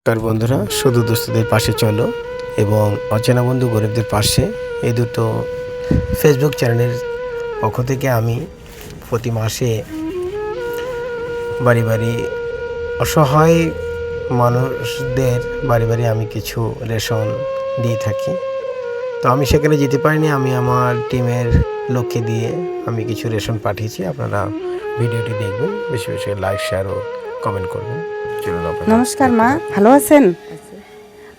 কার বন্ধুরা, শুধু দোস্তদের পাশে চলো এবং অচেনা বন্ধু গরিবদের পাশে, এই দুটো ফেসবুক চ্যানেলের পক্ষ থেকে আমি প্রতি মাসে বাড়ি বাড়ি অসহায় মানুষদের বাড়ি বাড়ি আমি কিছু রেশন দিয়ে থাকি। তো আমি সেখানে যেতে পারিনি, আমি আমার টিমের লোককে দিয়ে আমি কিছু রেশন পাঠিয়েছি। আপনারা ভিডিওটি দেখবেন, বেশি বেশি লাইক, শেয়ার ও কমেন্ট করবেন। নমস্কার মা, ভালো আছেন?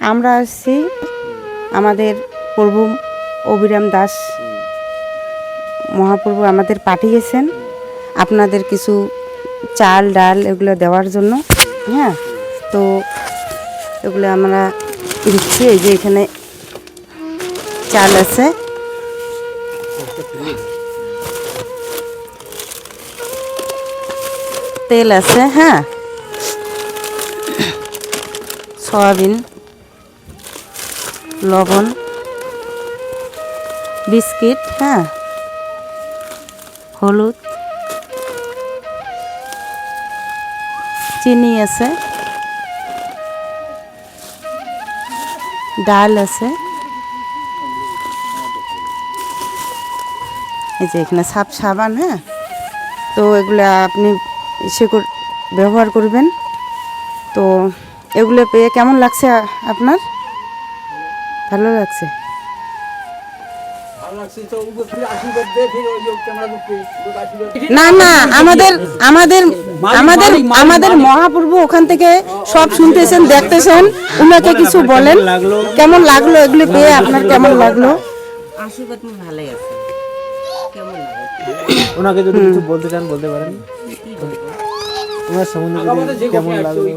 আমরা আসছি আমাদের প্রভু অবিরাম দাস মহাপ্রভু আমাদের পাঠিয়েছেন আপনাদের কিছু চাল ডাল এগুলো দেওয়ার জন্য। হ্যাঁ, তো এগুলো আমরা দিচ্ছি। এই যে এখানে চাল আছে, তেল আছে, হ্যাঁ, সয়াবিন, লবণ, বিস্কিট, হ্যাঁ, হলুদ, চিনি আছে, ডাল আছে, এই যে এখানে সাবান, হ্যাঁ। তো এগুলো আপনি ব্যবহার করবেন। তো এগুলো পেয়ে কেমন লাগছে আপনার? ভালো লাগছে? না না, আমাদের আমাদের আমাদের আমাদের মহাপ্রভু ওখান থেকে সব শুনতেছেন, দেখতেছেন। উনাকে কিছু বলেন, কেমন লাগলো এগুলো পেয়ে? আপনার কেমন লাগলো? আশীর্বাদ ভালোই আছে। কেমন লাগে? ওনাকে যদি কিছু বলতে চান বলতে পারেন। ওনার সম্বন্ধে কেমন লাগলো,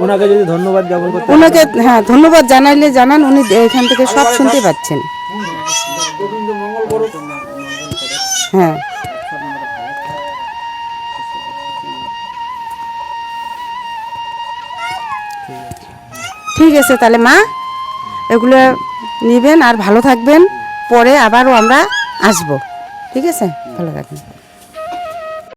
ওনাকে যদি ধন্যবাদ জ্ঞাপন করতে, ওনাকে হ্যাঁ ধন্যবাদ জানাইলে জানান, উনি এখান থেকে সব শুনতে পাচ্ছেন। হ্যাঁ, ঠিক আছে তাহলে মা, এগুলো নেবেন আর ভালো থাকবেন। পরে আবারও আমরা আসবো, ঠিক আছে? ভালো থাকবেন।